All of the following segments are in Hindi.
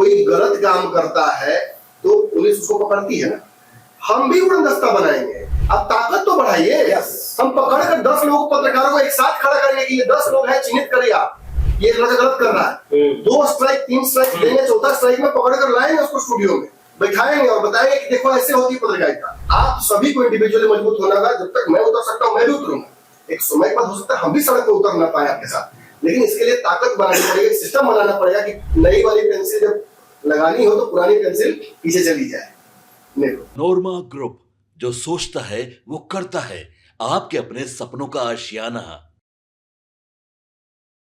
कोई गलत काम करता है तो पुलिस उसको पकड़ती है ना। हम भी उड़नदस्ता बनाएंगे, अब ताकत तो बढ़ाइए। हम पकड़कर 10 लोगों पत्रकारों को एक साथ खड़ा करेंगे कि ये 10 लोग हैं, चिन्हित करिए आप, ये लड़का गलत कर रहा है। 2 स्ट्राइक 3 स्ट्राइक देंगे, 4था स्ट्राइक में पकड़ कर लाएंगे उसको स्टूडियो में बैठाएंगे और बताएंगे कि देखो ऐसे होती है पत्रकारिता। आप सभी को इंडिविजुअली मजबूत होना होगा। जब तक मैं उतर सकता हूँ मैं भी उतरूंगा। एक समय पर हो सकता है हम भी सड़क पर उतर ना पाए आपके साथ, लेकिन इसके लिए ताकत बनानी पड़ेगी, सिस्टम बनाना पड़ेगा कि नई वाली पेंसिल जब लगानी हो तो पुरानी पेंसिल पीछे चली जाए। नोरमा ग्रुप, जो सोचता है वो करता है। आपके अपने सपनों का आशियाना।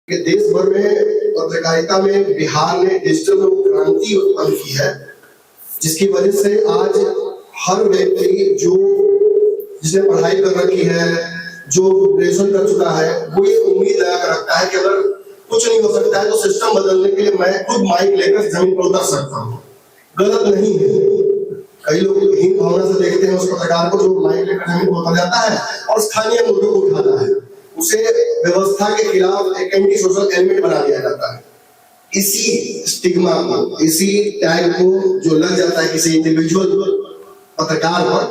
देश भर में पत्रकारिता में बिहार ने डिजिटल क्रांति उत्पन्न की है, जिसकी वजह से आज हर व्यक्ति जो जिसने पढ़ाई कर रखी है, जो ग्रेजुएशन कर चुका है, वो ये उम्मीद लगा रखता है कि अगर कुछ नहीं हो सकता है तो सिस्टम बदलने के लिए मैं खुद माइक लेकर जमीन पर उतर सकता हूँ। गलत नहीं है। कई लोग हीन भावना से देखते हैं उस पत्रकार को जो माइक लेकर जमीन पर उतर जाता है और स्थानीय मुद्दों को उठाता है, उसे व्यवस्था के खिलाफ एक एंटी सोशल एलिमेंट बना दिया जाता है। इसी स्टिग्मा को, इसी टैग को जो लग जाता है किसी इंडिविजुअल पत्रकार पर,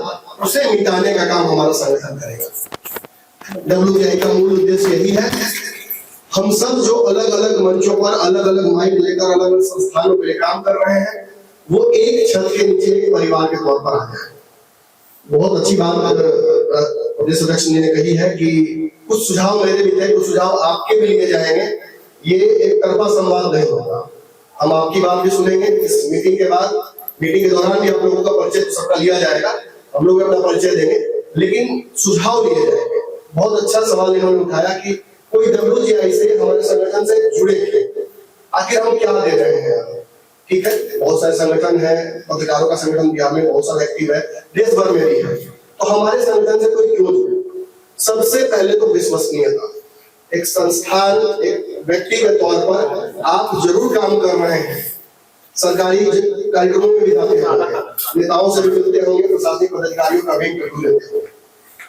उसे मिटाने का काम हमारा संगठन करेगा। WGI का मूल उद्देश्य यही है। हम सब जो अलग अलग मंचों पर अलग अलग माइक लेकर अलग अलग संस्थानों पे काम कर रहे हैं, वो एक छत के नीचे एक परिवार के तौर पर आ जाए। बहुत अच्छी बात प्रदेश अध्यक्ष ने कही है कि कुछ सुझाव मेरे भी थे, कुछ सुझाव आपके भी लिए जाएंगे। ये एक तरफा संवाद नहीं होगा। हम आपकी बात भी सुनेंगे। इस मीटिंग के बाद, मीटिंग के दौरान भी आप लोगों का परिचय तो सबका लिया जाएगा, हम लोग अपना परिचय देंगे, लेकिन सुझाव लिए जाएंगे। बहुत अच्छा सवाल इन्होंने उठाया कि कोई WGI से, हमारे संगठन से जुड़े थे, आखिर हम क्या दे रहे हैं। ठीक है, बहुत सारे संगठन है, पत्रकारों का संगठन बिहार में बहुत सारा एक्टिव है, देश भर में भी है, तो हमारे संगठन से कोई क्यों जुड़े। सबसे पहले तो विश्वसनीयता। एक संस्थान, एक व्यक्ति के तौर पर आप जरूर काम कर रहे हैं, सरकारी कार्यक्रमों में भी जाते होंगे, नेताओं से भी मिलते होंगे, प्रशासनिक पदाधिकारियों का भी इंटरव्यू लेते होंगे,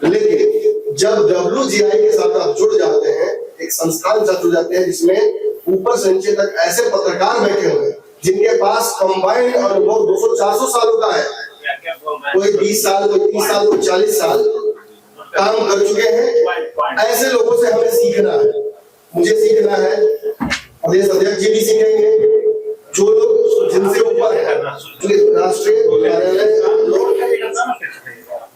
लेकिन जब WGI के साथ आप जुड़ जाते हैं, एक संस्थान के साथ जुड़ जाते हैं जिसमें ऊपर से नीचे तक ऐसे पत्रकार बैठे हुए जिनके पास कंबाइंड अनुभव 200-400 सालों का है, कोई 20 साल, कोई 30 साल, कोई 40 साल काम कर चुके हैं, ऐसे लोगों से हमें सीखना है। मुझे सीखना है, प्रदेश अध्यक्ष जी भी सीखेंगे, जो लोग जिनसे ऊपर है, राष्ट्रीय कार्यालय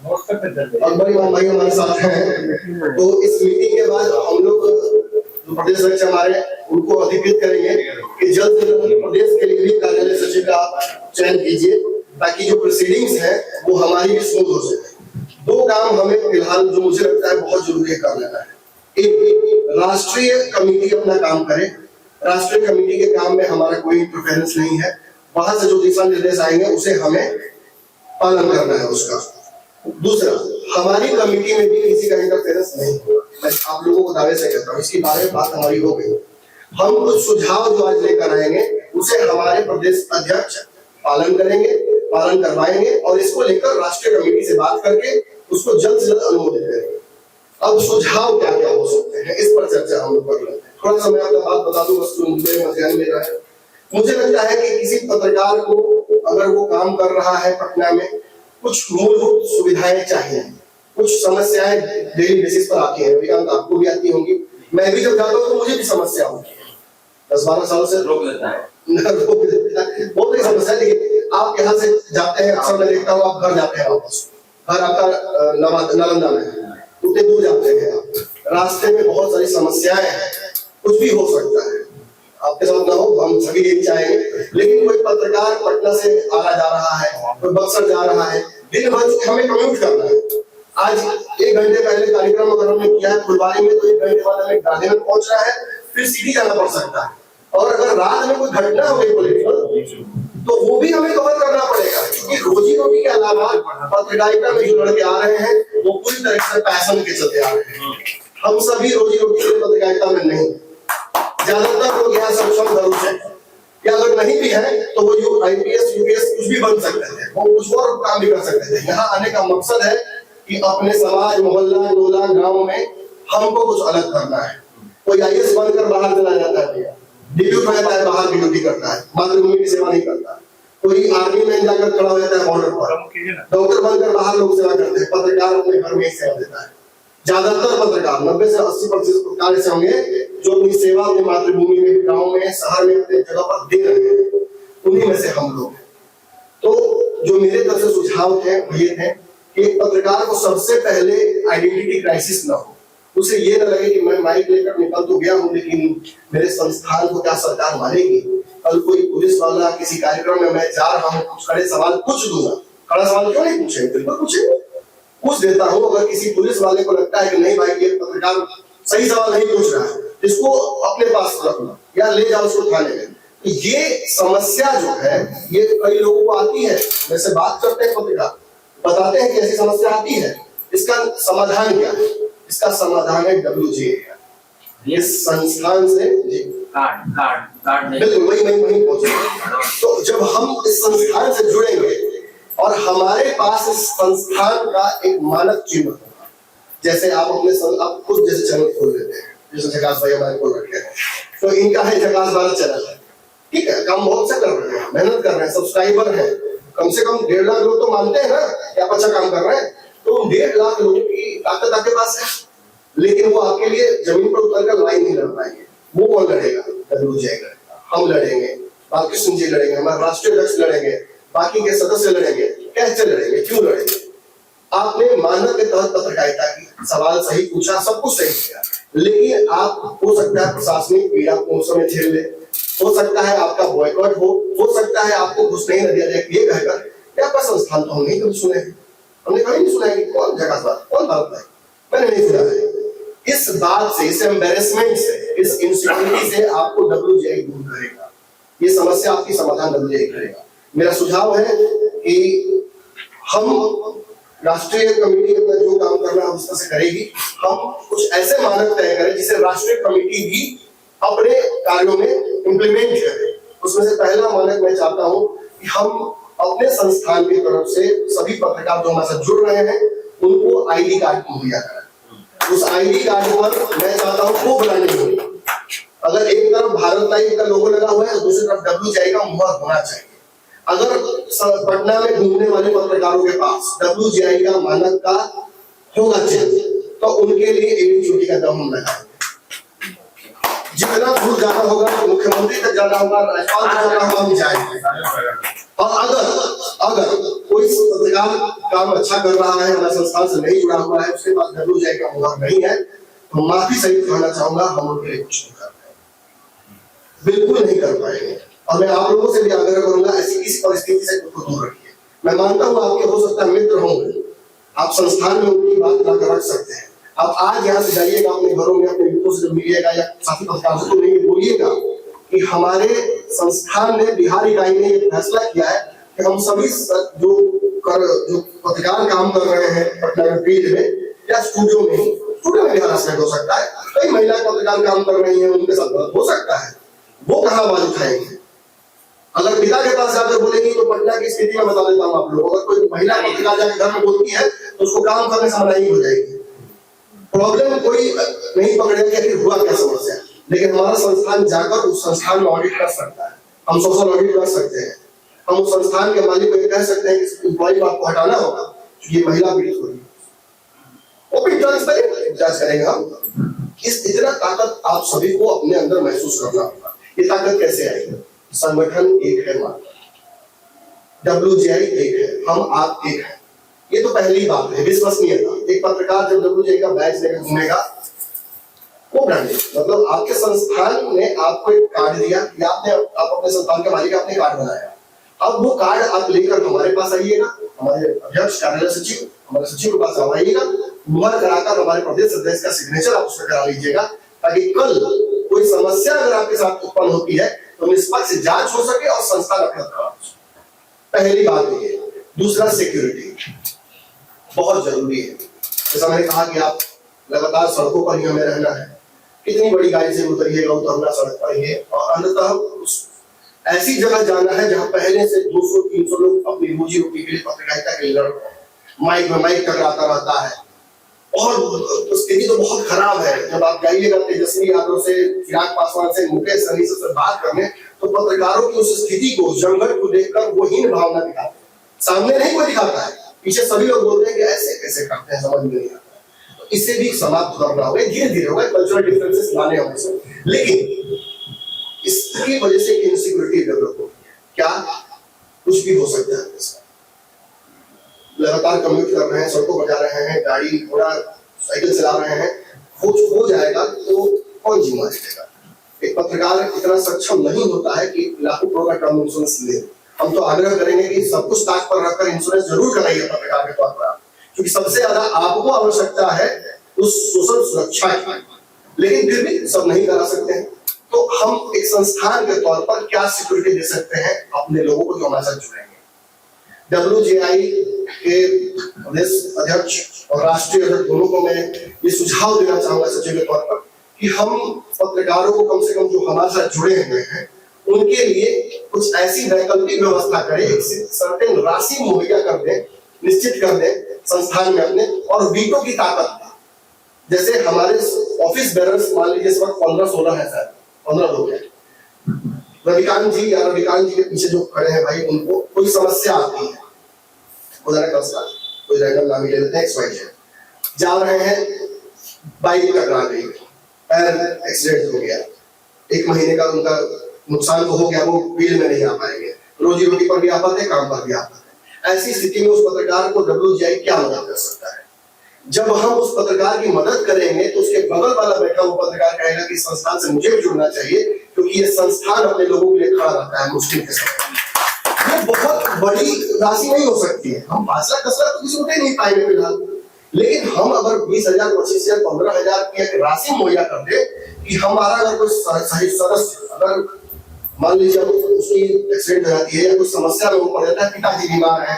अकबर इमाम भाई हमारे साथ हैं। तो इस मीटिंग के बाद हम लोग प्रदेश अध्यक्ष हमारे, उनको अधिकृत करेंगे कि जल्द से जल्द प्रदेश के लिए भी कार्यालय सचिव का चयन कीजिए, ताकि जो प्रोसीडिंग्स है वो हमारी भी स्मूथ हो सके। 2 काम हमें फिलहाल जो मुझे लगता है बहुत जरूरी है कर लेना है। एक, राष्ट्रीय कमेटी अपना काम करे। राष्ट्रीय कमेटी के काम में हमारा कोई इंटरफेरेंस नहीं है। वहां से जो दिशा निर्देश आएंगे उसे हमें पालन करना है उसका। दूसरा, हमारी कमेटी में भी किसी का इंटरफेरेंस नहीं होगा। मैं आप लोगों को दावे से कहता हूँ, इसकी बारे में बात हमारी हो गई। हम कुछ सुझाव जो आज लेकर आएंगे उसे हमारे प्रदेश अध्यक्ष पालन करेंगे, पालन करवाएंगे और इसको लेकर राष्ट्रीय कमेटी से बात करके उसको जल्द से जल्द अनुमोदित करेंगे। अब सुझाव क्या क्या हो सकते हैं, इस पर चर्चा हम लोग कर लेते हैं। थोड़ा सा मैं आपको बात बता दूं, वस्तु ध्यान में रहा है। मुझे लगता है कि किसी पत्रकार को अगर वो काम कर रहा है पटना में, कुछ मूलभूत सुविधाएं चाहिए, कुछ समस्याएं डेली बेसिस पर आती है। आपको भी आती होंगी, मैं भी जब जाता हूँ तो मुझे भी समस्या होती है। 10-12 सालों से रोक लेता है, बहुत बड़ी समस्या। लेकिन आप यहाँ से जाते हैं, अक्सर मैं देखता हूँ आप घर जाते हैं, वापस घर आपका नालंदा में है, उतने दूर जाते हैं आप, रास्ते में बहुत सारी समस्याएं हैं, कुछ भी हो सकता है, आपके साथ ना हो, हम सभी यही चाहेंगे। लेकिन कोई पत्रकार पटना से आ जा रहा है, कोई बक्सर जा रहा है, दिन भर हमें कम्यूट करना है। आज 1 घंटे पहले कार्यक्रम अगर हमने किया है फुलवारी में, तो 1 घंटे बाद हमें गांधी में पहुंचना है, फिर सिटी जाना पड़ सकता है। और अगर रात में कोई घटना हो गई पॉलिटिकल, तो वो भी हमें कवर करना पड़ेगा, क्योंकि रोजी रोटी के अलावा पत्रकारिता में जो लड़के आ रहे हैं वो पूरी तरह से पैशन के चलते आ रहे हैं। हम सभी रोजी रोटी के पत्रकारिता में नहीं, ज्यादातर लोग यहाँ सक्षम घरों से, या अगर नहीं भी है तो वो जो IPS UPS कुछ भी बन सकते थे, वो कुछ और काम भी कर सकते थे। यहाँ आने का मकसद है कि अपने समाज, मोहल्ला, टोला, गांव में हमको कुछ अलग करना है। कोई IAS बनकर बाहर चला जाता है, ड्यूटी रहता है, बाहर की ड्यूटी करता है, मातृभूमि की सेवा नहीं करता। कोई आर्मी में जाकर खड़ा हो जाता है बॉर्डर पर, डॉक्टर बनकर बाहर लोग सेवा करते हैं, पत्रकार अपने घर में सेवा देता है। ज्यादातर पत्रकार 90 से 80% पत्रकार ऐसे होंगे जो अपनी सेवा अपनी मातृभूमि में, गांव में, शहर में, अपने जगह पर दे रहे हैं। उन्हीं में से हम लोग हैं। तो जो मेरे तरफ से सुझाव थे वो ये थे कि एक पत्रकार को सबसे पहले आइडेंटिटी क्राइसिस ना हो। उसे ये ना लगे कि मैं माइक लेकर निकल तो गया हूँ, लेकिन मेरे संस्थान को क्या सरकार मानेगी। कल कोई पुलिस वाला किसी कार्यक्रम में मैं जा रहा हूँ, कुछ खड़े सवाल पूछ दूंगा। खड़ा सवाल क्यों नहीं पूछे, बिल्कुल पूछे, पूछ देता हूँ। अगर किसी पुलिस वाले को लगता है कि नहीं भाई ये पत्रकार सही सवाल नहीं पूछ रहा है, इसको अपने पास रखना या ले जाओ उसको थाने में। ये समस्या जो है ये कई लोगों को आती है, वैसे बात करते हैं पत्रकार, बताते हैं कि ऐसी समस्या आती है, इसका समाधान क्या है? इसका समाधान है WGA। ये संस्थान से कार्ड बिल्कुल वही पहुंचे। तो जब हम इस संस्थान से जुड़ेंगे और हमारे पास इस संस्थान का एक मानक चिन्ह होगा, जैसे आप अपने आप खुद जैसे चैनल खोल लेते हैं, जैसे झकास भाई हमारे खोल रखे हैं, तो इनका है झकास भारत चैनल है, ठीक है, काम बहुत से कर रहे हैं, मेहनत कर रहे हैं, सब्सक्राइबर है, कम से कम 1.5 लाख लोग तो मानते हैं ना कि आप अच्छा काम कर रहे हैं। तो 1.5 लाख लोगों की ताकत आपके पास है, लेकिन वो आपके लिए जमीन पर उतरकर लड़ाई नहीं लड़ पाएंगे। वो कौन लड़ेगा? WGA लड़ेगा, हम लड़ेंगे, बालकृष्ण जी लड़ेंगे, हमारे राष्ट्रीय अध्यक्ष लड़ेंगे, बाकी के सदस्य लड़ेंगे। कैसे लड़ेंगे, क्यों लड़ेंगे? आपने मानक के तहत पत्रकारिता की, सवाल सही पूछा, सब कुछ सही किया, लेकिन आप हो सकता है प्रशासनिक पीड़ा को उस समय झेल ले, हो सकता है आपका बॉयकॉट हो सकता है आपको घुस नहीं दिया जाए, ये कहकर आपका संस्थान तो हम नहीं कभी सुने, हमने कभी नहीं सुना है कि कौन झकास भारत, कौन भारत है, मैंने नहीं सुना है। इस बात से, इस एम्बेरसमेंट से, इस इनसिक्योरिटी से आपको WGA दूर करेगा। ये समस्या आपकी समाधान WGA करेगा। मेरा सुझाव है कि हम राष्ट्रीय कमेटी अपना जो काम करना है उस तरह से करेगी। हम कुछ ऐसे मानक तय करें जिसे राष्ट्रीय कमेटी भी अपने कार्यों में इंप्लीमेंट करें। उसमें से पहला मानक मैं चाहता हूं कि हम अपने संस्थान की तरफ से सभी पत्रकार जो हमारे साथ जुड़ रहे हैं उनको ID कार्ड मुहैया कराएं। उस ID कार्ड पर मैं चाहता हूँ खूब ब्रांडिंग हो। अगर एक तरफ भारत लाइव का लोगो लगा हुआ है, दूसरी तरफ WGA का मुहर होना चाहिए। अगर पटना में घूमने वाले पत्रकारों के पास WGA का मानक का होगा चिन्ह, तो उनके लिए एक चोटी का दम लगाएंगे। जितना दूर जाना होगा, मुख्यमंत्री तक जाना होगा, राज्यपाल तक जाना होगा, हम जाएंगे। और अगर कोई पत्रकार काम अच्छा कर रहा है, हमारे संस्थान से नहीं जुड़ा हुआ है, उसके पास WGA का मुहर नहीं है, तो माफी सहित कहना चाहूंगा, हम उनके लिए कुछ नहीं कर पाएंगे, बिल्कुल नहीं कर पाएंगे। और मैं आप लोगों से भी आग्रह करूंगा, ऐसी इस परिस्थिति से खुद को दूर रखिए। मैं मानता हूँ आपके हो सकता है मित्र होंगे, आप संस्थान में उनकी बात लाकर रख सकते हैं। आप आज यहाँ से जाइएगा अपने घरों में, अपने मित्रों से मिलिएगा या साथी पत्रकारों से, तो नहीं बोलिएगा कि हमारे संस्थान ने, बिहार इकाई ने ये फैसला किया है कि हम सभी जो पत्रकार काम कर रहे हैं पटना के फील्ड में या स्टूडियो में भी हरासमेंट हो सकता है, कई महिला पत्रकार काम कर रही है, उनके साथ गलत हो सकता है, वो कहाँ आवाज उठाएंगे? अगर पिता के पास जाकर बोलेंगे तो पटना की स्थिति में बता देता हूँ आप लोगों, अगर कोई महिला पत्रकार जाकर घर में बोलती है तो उसको काम करने से मनाही हो जाएगी। प्रॉब्लम कोई नहीं पकड़ेगा कि हुआ क्या समस्या, लेकिन हमारा संस्थान जाकर उस संस्थान में ऑडिट कर सकता है, हम सोशल ऑडिट कर सकते हैं, हम उस संस्थान के मालिक को कह सकते हैं कि एम्प्लॉय को आपको हटाना होगा क्योंकि ये महिला पीड़ित हो रही है, वो भी जांच करेंगे हम। इतना ताकत आप सभी को अपने अंदर महसूस करना होगा। ये ताकत कैसे आएगी? संगठन एक है, WGA एक है, हम आप एक है, ये तो पहली बात है, विश्वसनीयता। एक पत्रकार जब WGA का बैच लेकर घूमेगा, वो ब्रांडिंग, मतलब आपके संस्थान ने आपको एक कार्ड दिया या आप अपने संस्थान के मालिक आपने कार्ड बनाया, अब वो कार्ड आप लेकर हमारे पास आइएगा, हमारे अध्यक्ष कार्यालय सचिव, हमारे सचिव के पास आइएगा, मुहर कराकर हमारे प्रदेश अध्यक्ष का सिग्नेचर आप उसमें करा लीजिएगा, ताकि कल कोई समस्या अगर आपके साथ उत्पन्न होती है तो निष्पक्ष जांच हो सके और संस्थान अपना खराब हो सके। पहली बात ये। दूसरा, सिक्योरिटी बहुत जरूरी है। जैसा मैंने कहा कि आप लगातार सड़कों पर ही हमें रहना है, कितनी बड़ी गाड़ी से उतरिएगा, उतरना सड़क पर ही है, और अंततः ऐसी जगह जाना है जहां पहले से 200-300 लोग अपनी रोजी रोटी के लिए पत्रकारिता के लिए लड़ रहे हैं, माइक में माइक टकराता रहता है, बहुत स्थिति तो बहुत खराब है। जब आप जाइएगा तेजस्वी यादव से, चिराग पासवान से, मुकेश सहनी से बात करने, तो पत्रकारों की उस स्थिति को, जंगल को देखकर वो हीन भावना दिखाते हैं। सामने नहीं कोई दिखाता है, पीछे सभी लोग बोलते हैं कि ऐसे कैसे करते हैं, समझ में नहीं आता। तो इससे भी समाप्त करना होगा, धीरे धीरे होगा, कल्चरल डिफरेंसेस लाने होंगे। लेकिन इसकी वजह से इनसिक्योरिटी डेवलप हो, क्या कुछ भी हो सकता है। लगातार कम्यूट कर रहे हैं, सड़कों पर जा रहे हैं, गाड़ी घोड़ा साइकिल चला रहे हैं, कुछ हो जाएगा तो कौन जिम्मेदार लेगा। एक पत्रकार इतना सक्षम नहीं होता है कि लाखों करोड़ का टर्म इंश्योरेंस ले। हम तो आग्रह करेंगे कि सब कुछ ताक पर रखकर इंश्योरेंस जरूर कराइए पत्रकार के तौर पर, क्योंकि सबसे ज्यादा आपको आवश्यकता है उस सोशल सुरक्षा की, लेकिन फिर भी सब नहीं करा सकते हैं। तो हम एक संस्थान के तौर पर क्या सिक्योरिटी दे सकते हैं अपने लोगों को जो हमारे साथ जुड़ेंगे। WGI के प्रदेश अध्यक्ष और राष्ट्रीय अध्यक्ष दोनों को मैं ये सुझाव देना चाहूंगा सचिव के तौर पर कि हम पत्रकारों को कम से कम जो हमारे साथ जुड़े हुए हैं उनके लिए कुछ ऐसी वैकल्पिक व्यवस्था करें, एक सर्टेन राशि मुहैया कर दें, निश्चित कर दें संस्थान में अपने, और वीटो की ताकत। जैसे हमारे ऑफिस बेरर्स मान लीजिए इस वक्त 15-16 है सर, 15 लोग हैं। रविकांत जी या रविकांत जी के पीछे जो खड़े हैं भाई, उनको कोई समस्या आती है, कोई रैंडम नाम ले लेते हैं, XYZ जा रहे हैं, बाइक टकरा गई, पैर एक्सीडेंट हो गया, 1 महीने का उनका नुकसान तो हो गया, वो फील्ड में नहीं आ पाएंगे, रोजी रोटी पर भी आफत है, काम पर भी आफत है। ऐसी स्थिति में उस पत्रकार को WGI क्या मदद कर सकता है। जब हम उस पत्रकार की मदद करेंगे तो उसके बगल वाला बैठा हुआ पत्रकार कहेगा कि संस्थान से मुझे भी जुड़ना चाहिए, क्योंकि ये संस्थान अपने लोगों के लिए खड़ा रहता है मुश्किल के समय। ये बहुत बड़ी राशि नहीं हो सकती है, हम 5 लाख 10 लाख तो किसी को दे नहीं पाएंगे फिलहाल, लेकिन हम अगर 20,000 25,000 15,000 की एक राशि मुहैया कर दे कि हमारा अगर कोई सही सदस्य, अगर मान लीजिए उसकी एक्सीडेंट हो जाती है या कोई समस्या में पड़ जाता है, पिताजी बीमार है,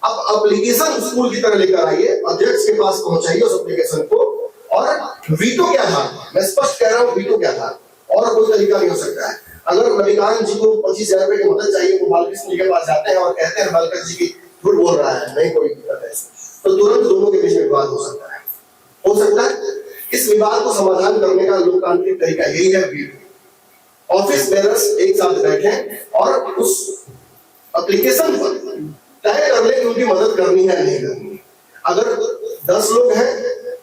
अब एप्लीकेशन स्कूल की तरह लेकर आइए, अध्यक्ष के पास पहुंचाइए उस एप्लीकेशन को, और वीटो क्या था, मैं स्पष्ट कह रहा हूँ वीटो क्या था, और कोई तरीका नहीं हो सकता है। अगर रविकांत जी को 25,000 रुपए की मदद चाहिए, वो बालकृष्ण जी के पास जाते हैं और कहते हैं बालकृष्ण जी की झूठ बोल रहा है, नहीं कोई दिक्कत है, तो तुरंत दोनों के बीच में विवाद हो सकता है। हो सकता है इस विवाद को समाधान करने का लोकतांत्रिक तरीका यही है, वीटो। ऑफिस बेरर्स एक साथ बैठे और उस एप्लीकेशन पर तय कर ले कि उनकी मदद करनी है नहीं करनी है। अगर 10 लोग हैं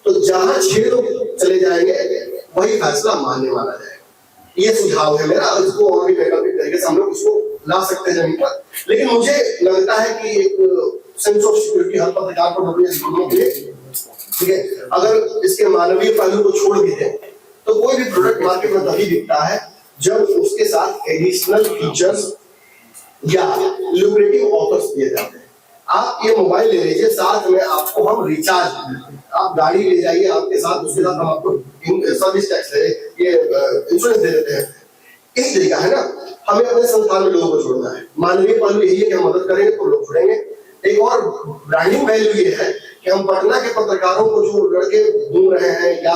तो जहां 6 लोग चले जाएंगे वही फैसला मानने वाला जाएगा। ये सुझाव है मेरा, इसको और भी वैकल्पिक तरीके से हम लोग इसको ला सकते हैं जमीन पर। लेकिन मुझे लगता है कि एक सेंस ऑफ सिक्योरिटी हर पत्रकार को मिले, ठीक है। अगर इसके मानवीय पहलू को छोड़ भी दें तो कोई भी प्रोडक्ट मार्केट में तभी बिकता है जब उसके साथ एडिशनल फीचर्स या लुक्रेटिव ऑफर्स दिए जाते हैं। आप ये मोबाइल ले लीजिए, साथ में आपको हम रिचार्ज, आप गाड़ी ले जाइए आपके साथ, उसके साथ हम आपको सर्विस टैक्स दे, ये इंश्योरेंस दे देते हैं। यही तरीका है ना, हमें अपने संस्थान में लोगों को जोड़ना है। मानवीय पहलू यही है कि हम मदद करेंगे तो लोग जुड़ेंगे। एक और ब्रांडिंग वैल्यू ये है कि हम पटना के पत्रकारों को जो लड़के घूम रहे हैं या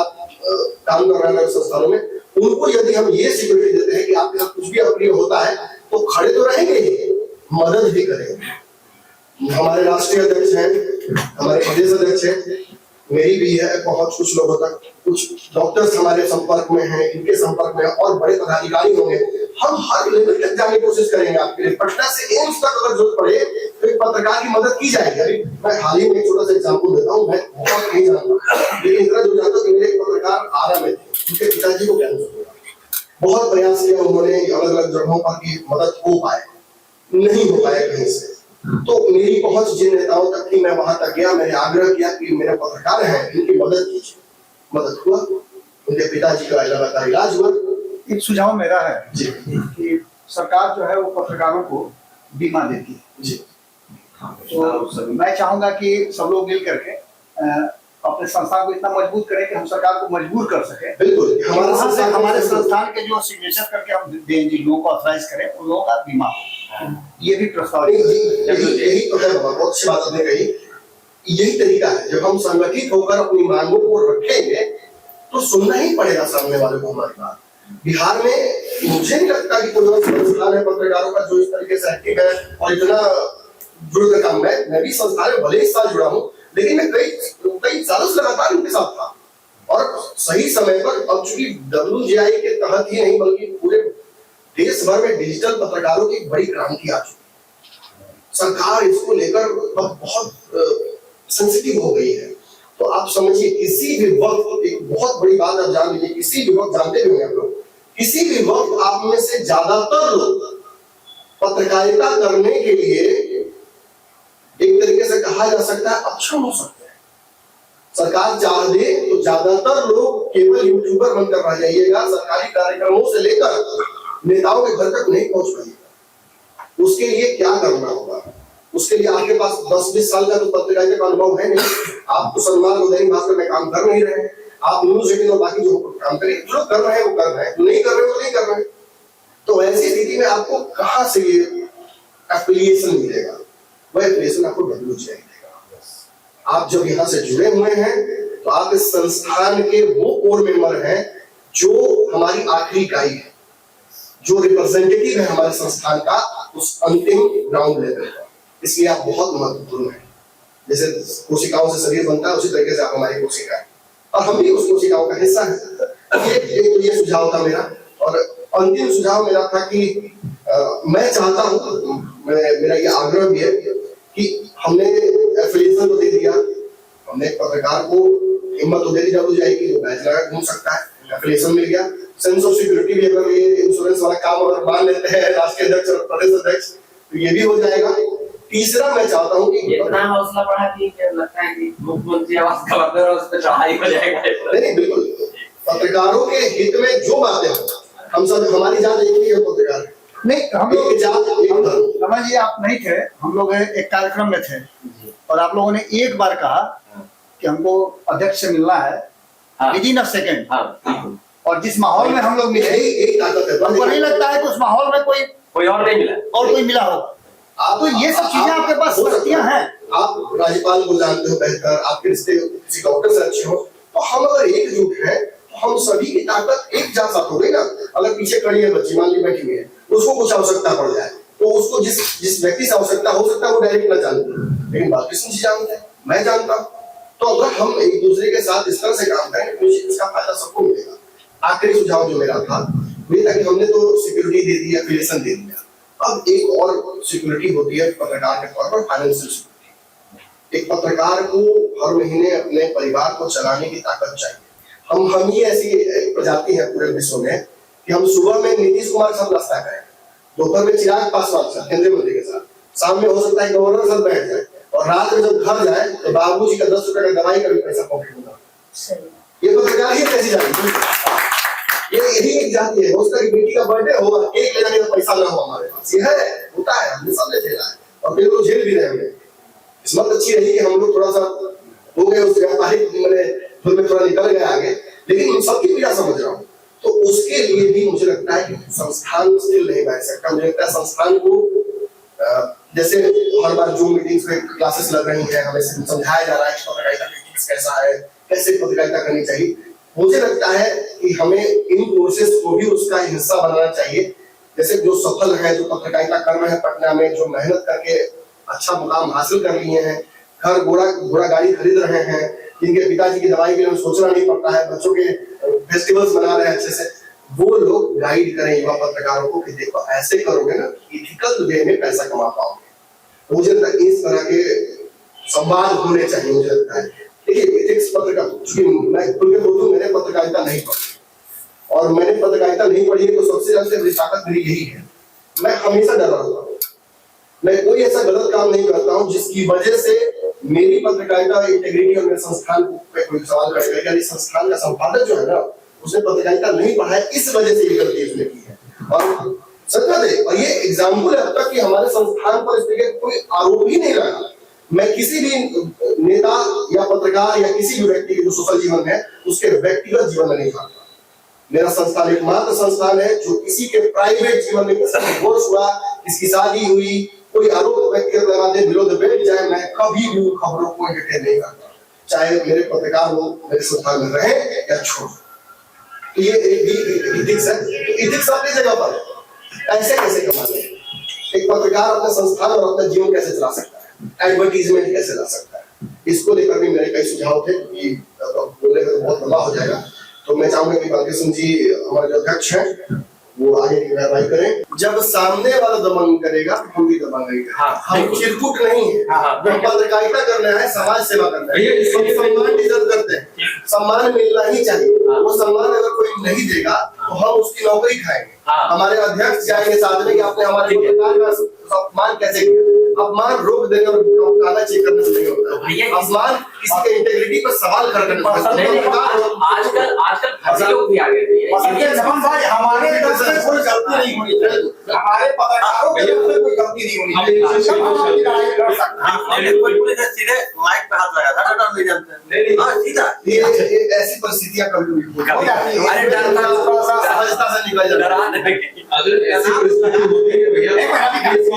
काम कर रहे हैं संस्थानों में, उनको यदि हम ये सिक्योरिटी देते हैं कि आपके साथ कुछ भी अप्रिय होता है तो खड़े तो रहेंगे ही, मदद भी करेंगे। हमारे राष्ट्रीय अध्यक्ष हैं, हमारे प्रदेश अध्यक्ष हैं, मेरी भी है बहुत कुछ लोगों तक, कुछ डॉक्टर्स हमारे संपर्क में हैं, इनके संपर्क में और बड़े पदाधिकारी होंगे। हम हर लेवल तक जाने की कोशिश करेंगे आपके लिए। पटना से एम्स तक अगर जरूरत पड़े तो एक पत्रकार की मदद की जाएगी। अभी मैं हाल ही में एक छोटा सा एग्जाम्पल देता हूँ, मैं बहुत नहीं जानता लेकिन इतना जो जानता हूँ कि मेरे एक पत्रकार आरा में थे, उनके पिताजी को कैंसर हुआ, बहुत प्रयास किया उन्होंने अलग अलग जगहों पर की मदद हो पाए, नहीं हो पाया कहीं से। तो मेरी पहुंच जिन नेताओं तक थी, मैं वहां तक गया, मैंने आग्रह किया कि मेरे पत्रकार हैं इनकी मदद कीजिए। मदद हुआ, उनके पिताजी का लगातार इलाज हुआ। एक सुझाव मेरा है जी कि सरकार जो है वो पत्रकारों को बीमा देती है जी, तो मैं चाहूंगा कि सब लोग मिल करके अपने संस्थान को इतना मजबूत करें कि हम सरकार को मजबूर कर सके। बिल्कुल, हमारे संस्थान के जो सिग्नेचर करके हम दें, जिन लोगों को ऑथराइज करें उन लोगों का बीमा हो, ये भी प्रस्ताव। यही तो है, बहुत अच्छी बात आपने कही। यही तरीका है, जब हम संगठित होकर अपनी मांगों को रखेंगे तो सुनना ही पड़ेगा सामने वाले को हमारी बात। बिहार में मुझे नहीं लगता कि कोई और संस्थान है पत्रकारों का जो इस तरीके से एक्टिव है और इतना जुड़ कर काम है। मैं भी संस्थान में भले ही साथ जुड़ा हूँ, लेकिन मैं कई सालों से लगातार उनके साथ था और सही समय पर, अब चूंकि WGI के तहत ही नहीं बल्कि पूरे देश भर में डिजिटल पत्रकारों की एक बड़ी क्रांति आ चुकी है। सरकार इसको लेकर बहुत सेंसिटिव हो गई है। तो आप समझिए किसी भी वक्त, एक बहुत बड़ी बात आप जान लीजिए, किसी भी वक्त, जानते भी होंगे आप लोग, किसी भी वक्त आप में से ज्यादातर लोग पत्रकारिता करने के लिए एक तरीके से कहा जा सकता है अक्षम हो सकते हैं। सरकार चाह दे तो ज्यादातर लोग केवल यूट्यूबर बनकर रह जाइएगा, सरकारी कार्यक्रमों से लेकर नेताओं के घर तक नहीं पहुंच पाइएगा। उसके लिए क्या करना होगा? उसके लिए आपके पास 10-20 साल का तो पत्रकारिता का अनुभव है नहीं। आप तो सलमान और दैनिक भास्कर में काम कर नहीं रहे, आप न्यूज़ 18 और बाकी जो काम करें, जो कर रहे हैं वो कर रहे हैं, जो नहीं कर रहे तो नहीं कर रहे। तो ऐसी स्थिति में आपको कहां से ये एफिलिएशन मिलेगा? वह एफिलिएशन आपको WGI देगा। आप जब यहाँ से जुड़े हुए हैं तो आप इस संस्थान के वो कोर मेंबर हैं जो हमारी आखिरी इकाई है, जो रिप्रेजेंटेटिव है हमारे संस्थान का उस अंतिम ग्राउंड लेवल पर। इसलिए आप बहुत महत्वपूर्ण हैं। जैसे कोशिकाओं से शरीर बनता है, उसी तरीके से आप हमारी कोशिका है और हम भी उस कोशिकाओं का हिस्सा है। ये सुझाव था मेरा। और अंतिम सुझाव मेरा था कि मैं चाहता हूं, मेरा ये आग्रह भी है कि हमने एफिलिएशन तो दे दिया, हमने पत्रकार को हिम्मत तो दे दी WGI की, जो बैच लगा घूम सकता है, एफिलिएशन मिल गया। सेंस ऑफ सिक्योरिटी भी अगर ये इंश्योरेंस वाला काम अगर मान लेते हैं राष्ट्रीय अध्यक्ष और प्रदेश अध्यक्ष, तो ये भी हो जाएगा। तीसरा मैं चाहता हूं कि इतना हौसला बढ़ा कि लगता है कि मुख्यमंत्री आवास का बंदर उस पर चढ़ाई हो जाएगा। नहीं, बिल्कुल पत्रकारों के हित में जो बातें हो, हम सब, हमारी जात एक ही है, पत्रकार नहीं, हम लोग रमन जी आप नहीं थे, हम लोग एक कार्यक्रम में थे और आप लोगों ने एक बार कहा कि हमको अध्यक्ष से मिलना है विदिन अ सेकेंड, और जिस माहौल में हम लोग मिले, यही ताकत है। हमको नहीं लगता है कि उस माहौल में कोई और नहीं मिला और कोई मिला हो। तो ये सब चीजें आपके पास शक्तियां हैं। आप राज्यपाल को जानते हो बेहतर, आपके रिश्ते किसी डॉक्टर से अच्छे हो, तो हम अगर एकजुट हैं तो हम सभी की ताकत एक साथ हो गई ना। अगर पीछे खड़ी है बच्ची, मान ली बैठी हुई है, उसको कुछ आवश्यकता पड़ जाए तो उसको जिस व्यक्ति से आवश्यकता हो सकता है वो डायरेक्ट ना जानते, लेकिन बालकृष्ण जी जानते हैं, मैं जानता हूँ। तो अगर हम एक दूसरे के साथ इस तरह से काम करें तो इसका फायदा सबको मिलेगा। आखिरी सुझाव जो मेरा था ये था कि हमने तो सिक्योरिटी दे दी, एफिलिएशन दे दिया, अब एक और सिक्योरिटी होती है पत्रकार के तौर पर, फाइनेंशियल सिक्योरिटी। एक पत्रकार को हर महीने अपने परिवार को चलाने की ताकत चाहिए। हम ही ऐसी प्रजाति है पूरे विश्व में कि हम सुबह में नीतीश कुमार के साथ नाश्ता करें, दोपहर में चिराग पासवान के साथ, केंद्रीय मंत्री के साथ, शाम में हो सकता है गवर्नर साथ बैठ जाए, और रात में जब घर जाए तो बाबूजी का 10 रुपए का दवाई का भी पैसा पॉकेट में होगा। ये पत्रकार ही कैसी जाती है? यही एक जाति है, उसका बेटी का बर्थडे होगा, केक ले जाने का पैसा ना हो हमारे पास, ये है, होता है, हमने सबने झेला है और फिर लोग झेल भी रहे हैं। किस्मत अच्छी रही कि हम लोग थोड़ा सा हो गए उस व्यापारिक फिर में थोड़ा निकल गए आगे, लेकिन सबकी पीड़ा समझ रहा हूँ। तो उसके लिए भी मुझे लगता है कि संस्थान स्थिर नहीं बैठ सकता। मुझे लगता है संस्थान को जैसे हर बार जूम मीटिंग्स में क्लासेस लग रही हैं, हमें समझाया जा रहा है कि पत्रकारिता कैसा है, कैसे पत्रकारिता करनी चाहिए। मुझे लगता है कि हमें इन कोर्सेज को भी उसका हिस्सा बनाना चाहिए। जैसे जो सफल है, जो पत्रकारिता कर रहे हैं पटना में, जो मेहनत करके अच्छा मुकाम हासिल कर लिए हैं, घर घोड़ा गाड़ी खरीद रहे हैं, जिनके पिताजी की दवाई के लिए सोचना नहीं पड़ता है, बच्चों के फेस्टिवल्स मना रहे हैं अच्छे से, वो लोग गाइड करें युवा पत्रकारों को कि देखो ऐसे करोगे ना इथिकल वे में पैसा कमा पाओगे। मुझे लगता है इस तरह के संवाद होने चाहिए। मुझे लगता है देखिए एथिक्स पत्रकार, मैं खुल के बोलूं, मैंने पत्रकारिता नहीं पढ़ी और मैंने पत्रकारिता नहीं पढ़ी है तो सबसे ज्यादा बड़ी ताकत मेरी यही है, मैं हमेशा डरा रहता हूँ। मैं कोई ऐसा गलत काम नहीं करता हूँ जिसकी वजह से मेरी पत्रकारिता इंटीग्रिटी और मेरे संस्थान पे कोई सवाल करेगा। यानी संस्थान का संपादक जो है ना, उसने पत्रकारिता नहीं पढ़ा है, इस वजह से ये गलती उसने की है। और सच है, और ये एग्जाम्पल है अब तक कि हमारे संस्थान पर इस तरह कोई आरोप ही नहीं लगा। मैं किसी भी नेता या पत्रकार या किसी भी व्यक्ति के जो सोशल जीवन है उसके व्यक्तिगत जीवन में नहीं खाता। मेरा संस्थान एकमात्र संस्थान है जो किसी के प्राइवेट जीवन में किसी डिवोर्स हुआ, किसकी शादी हुई, कोई आरोप व्यक्तिगत लगा दे, विरोध बैठ जाए, मैं कभी भी उन खबरों को एंटरटेन नहीं करता, चाहे मेरे पत्रकार लोग मेरे संस्थान में रहे या छोड़। ये एथिक्स है। एथिक्स अपनी जगह पर है। ऐसे कैसे कमाने, एक पत्रकार अपने संस्थान और अपना जीवन कैसे चला सकता है, एडवर्टीजमेंट कैसे ला सकता है, इसको लेकर भी मेरे कई सुझाव थे कि बोलने का तो बहुत लंबा हो जाएगा, तो मैं चाहूंगा कि बालकृष्ण सिंह जी हमारे जो अध्यक्ष हैं वो आगे की कार्रवाई करें। जब सामने वाला दमन करेगा तो हम भी दबाएंगे। हम चिरकुट नहीं है, हम पत्रकारिता करना है, समाज सेवा करना है, हम सम्मान डिजर्व करते हैं, सम्मान मिलना ही चाहिए। वो सम्मान अगर कोई नहीं देगा तो हम उसकी नौकरी खाएंगे। हमारे अध्यक्ष जाएंगे साथ में कि आपने हमारे पत्रकार का अपमान कैसे किया। अपमान रोक देने और कागज चेक करने से नहीं होता, अपमान किसी के इंटेग्रिटी पर सवाल करने से आजकल लोग भी आ गए हमारे तरफ से कोई गलती नहीं होनी चाहिए, हमारे पत्रकारों की तरफ से कोई गलती नहीं होनी चाहिए। सीधे माइक पे हाथ लगा था, डर नहीं जानते। हाँ सीधा ये ऐसी परिस्थितियां कभी हो जाती है, अरे डर सहजता से निकल जाता है। अगर ऐसी परिस्थिति होती है भैया,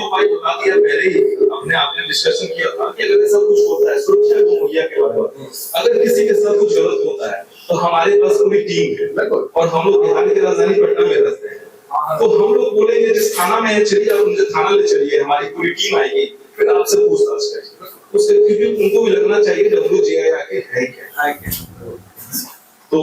पहले ही अपने आपने डिस्कशन किया था कि अगर ऐसा कुछ होता है सुरक्षा को मुहैया के बारे में, अगर किसी के साथ कुछ गलत होता है तो हमारे पास पूरी टीम है और हम लोग बिहार की राजधानी पटना में रहते हैं, तो हम लोग बोलेंगे जिस थाना में चलिए आप मुझे थाना ले चलिए, हमारी पूरी टीम आएगी, फिर आपसे पूछताछ करेंगे। उससे क्योंकि उनको भी लगना चाहिए जब वो जी आके है क्या। तो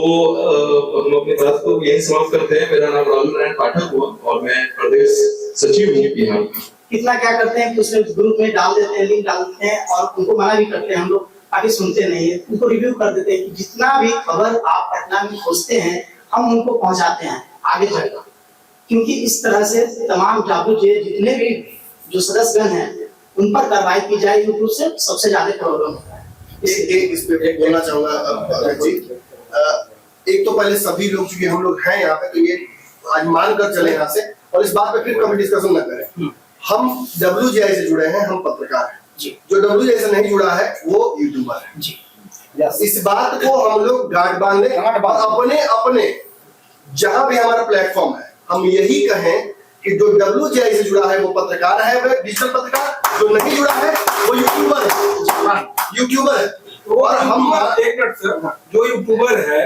हम अपनी बात को यही समाप्त करते हैं। मेरा नाम राहुल नारायण पाठक हुआ और मैं प्रदेश सचिव हूँ बिहार का। कितना क्या करते हैं कि उसमें ग्रुप में डाल देते हैं, लिंक डाल देते हैं और उनको मना भी करते हैं। हम लोग काफी सुनते नहीं है, उनको रिव्यू कर देते हैं कि जितना भी खबर आप पटना में खोजते हैं हम उनको पहुंचाते हैं आगे तक, क्योंकि इस तरह से तमाम जागरूक जितने भी जो सदस्यगण हैं उन पर कार्रवाई की जाए। यूट्यूब से सबसे ज्यादा प्रॉब्लम होता है। इस पे बोलना चाहूंगा जी, एक तो पहले सभी लोग चूंकि हम लोग हैं यहाँ पे, तो ये आज मान कर चले यहाँ से और इस बात पे फिर कभी डिस्कशन न करें। हम WGI से जुड़े हैं, हम पत्रकार हैं जी। जो WGI से नहीं जुड़ा है वो यूट्यूबर है जी। इस बात को हम लोग गांठ बांधे, अपने अपने जहां भी हमारा प्लेटफॉर्म है हम यही कहें कि जो WGI से जुड़ा है वो पत्रकार है, वह डिजिटल पत्रकार, जो नहीं जुड़ा है वो यूट्यूबर है। और हम एक मिनट सर, जो यूट्यूबर है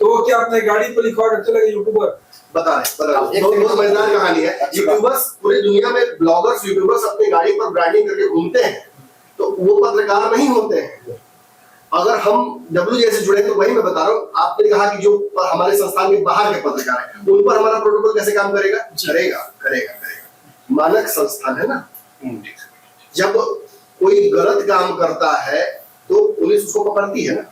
तो क्या अपने गाड़ी पर लिखवा कर चलेगा यूट्यूबर? बता रहे बहुत मजेदार कहानी है। यूट्यूबर्स पूरी दुनिया में ब्लॉगर्स यूट्यूबर्स अपनी गाड़ी पर ब्रांडिंग करके घूमते हैं, तो वो पत्रकार नहीं होते हैं। अगर हम WGI से जुड़े तो वही मैं बता रहा हूँ। आपने कहा कि जो हमारे संस्थान के बाहर के पत्रकार हैं उन पर हमारा प्रोटोकॉल कैसे काम करेगा? करेगा। मानक संस्थान है ना, जब कोई गलत काम करता है तो पुलिस उसको पकड़ती है ना,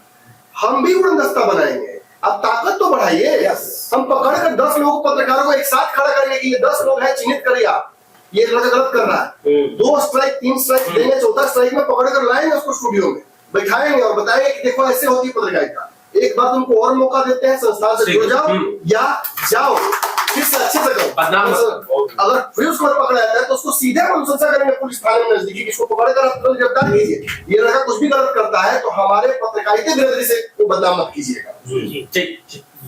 हम भी उड़नदस्ता बनाएंगे। अब ताकत तो बढ़ाइए, हम पकड़ कर 10 लोगों पत्रकारों को एक साथ खड़ा करने के लिए 10 लोग हैं, चिन्हित करिए आप ये लड़का गलत कर रहा है, 2 स्ट्राइक 3 स्ट्राइक देंगे, 4था स्ट्राइक में पकड़ कर लाएंगे उसको स्टूडियो में बैठाएंगे और बताएंगे कि देखो ऐसे होती है पत्रकारिता। एक बार तुमको और मौका देते हैं, संस्थान से जुड़ जाओ या जाओ, फिर से अच्छे से करो। अगर फिर उसको पकड़ा जाता है तो उसको सीधे अनुशंसा करेंगे पुलिस थाने में नजदीकी, इसको पकड़ कर आप गिरफ्तार कीजिए। ये लड़का कुछ भी गलत करता है तो हमारे पत्रकारिता बिरादरी से वो बदनाम मत कीजिएगा।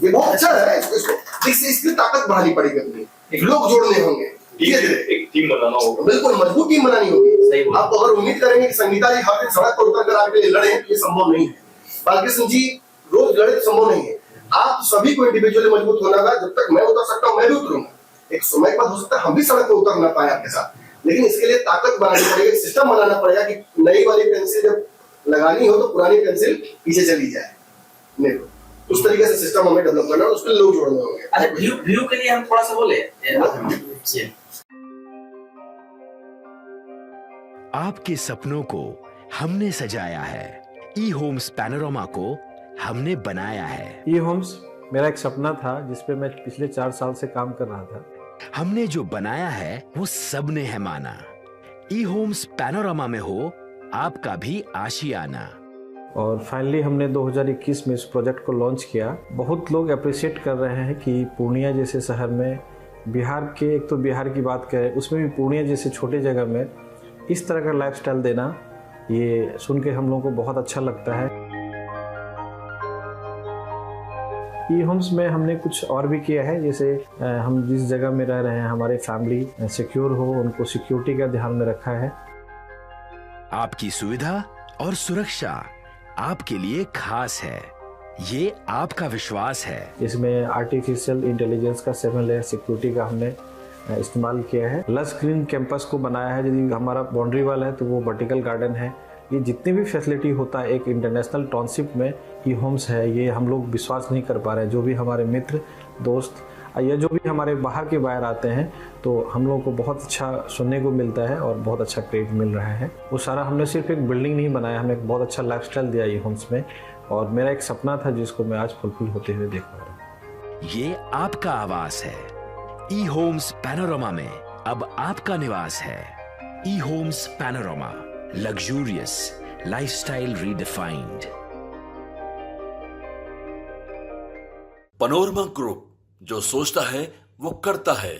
ये बहुत अच्छा है, इसको इसकी ताकत बढ़ानी पड़ेगी, अपनी लोग जोड़ने होंगे, एक टीम बनाना होगा, बिल्कुल मजबूत टीम बनानी होगी। आप अगर उम्मीद करेंगे कि संगीता जी हर दिन सड़क पर उतर कर आपके लिए लड़े, ये संभव नहीं है। बालकृष्ण जी रोज लड़े तो संभव नहीं है। आप सभी को इंडिविजुअली मजबूत होना होगा। जब तक मैं उतर सकता हूँ मैं भी उतरूंगा, एक समय पर हो सकता है हम भी सड़क पर उतर ना पाए आपके साथ, लेकिन इसके लिए ताकत बनानी पड़ेगी, सिस्टम बनाना पड़ेगा कि नई वाली पेंसिल जब लगानी हो तो पुरानी पेंसिल पीछे चली जाए, नहीं उस तरीके से सिस्टम हमें डेवलप करना है, उसके लिए लोग जोड़ने होंगे। अच्छा व्यू के लिए हम थोड़ा सा बोले, आपके सपनों को हमने सजाया है, ई होम्स पैनोरामा को हमने बनाया है। ई होम्स मेरा एक सपना था जिस पे मैं पिछले 4 साल से काम कर रहा था। हमने जो बनाया है वो सबने है माना। ई होम्स पैनोरामा में हो आपका भी आशियाना। और फाइनली हमने 2021 में इस प्रोजेक्ट को लॉन्च किया। बहुत लोग अप्रिशिएट कर रहे हैं कि पूर्णिया जैसे शहर में, बिहार के, एक तो बिहार की बात करें उसमें भी पूर्णिया जैसे छोटे जगह में इस तरह का लाइफस्टाइल देना, ये सुन के हम लोगों को बहुत अच्छा लगता है। ई होम्स में हमने कुछ और भी किया है, जैसे हम जिस जगह में रह रहे हैं हमारे फैमिली सिक्योर हो, उनको सिक्योरिटी का ध्यान में रखा है। आपकी सुविधा और सुरक्षा आपके लिए खास है, ये आपका विश्वास है। इसमें आर्टिफिशियल इंटेलिजेंस का 7 लेयर सिक्योरिटी का हमने इस्तेमाल किया है। लस ग्रीन कैंपस को बनाया है। यदि हमारा बाउंड्री वाल है तो वो वर्टिकल गार्डन है, ये जितनी भी फैसिलिटी होता है एक इंटरनेशनल टाउनशिप में ई होम्स है, ये हम लोग विश्वास नहीं कर पा रहे हैं। जो भी हमारे मित्र दोस्त या जो भी हमारे बाहर के बाहर आते हैं तो हम लोगों को बहुत अच्छा सुनने को मिलता है और बहुत अच्छा क्रेडिट मिल रहा है। वो सारा हमने सिर्फ एक बिल्डिंग नहीं बनाया, हमें एक बहुत अच्छा लाइफस्टाइल दिया ई होम्स में, और मेरा एक सपना था जिसको मैं आज फुलफिल होते हुए देख पा रहा हूँ। ये आपका आवास है। ई होम्स पैनोरामा में अब आपका निवास है। E homes panorama, luxurious lifestyle redefined. Panorama group, जो सोचता है वो करता है।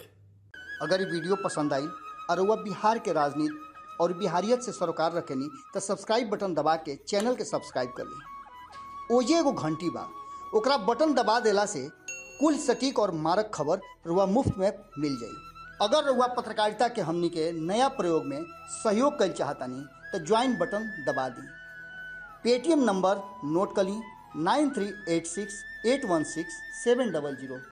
अगर ये वीडियो पसंद आई और वह बिहार के राजनीति और बिहारियत से सरोकार रखेनी तो सब्सक्राइब बटन दबा के चैनल के सब्सक्राइब कर ली। ओजे एगो घंटी बा, ओकरा बटन दबा देला से कुल सटीक और मारक खबर रुआ मुफ्त में मिल जाई। अगर रुआ पत्रकारिता के हमनी के नया प्रयोग में सहयोग कर चाहतानी तो ज्वाइन बटन दबा दी। पेटीएम नंबर नोट कर ली 9386816700।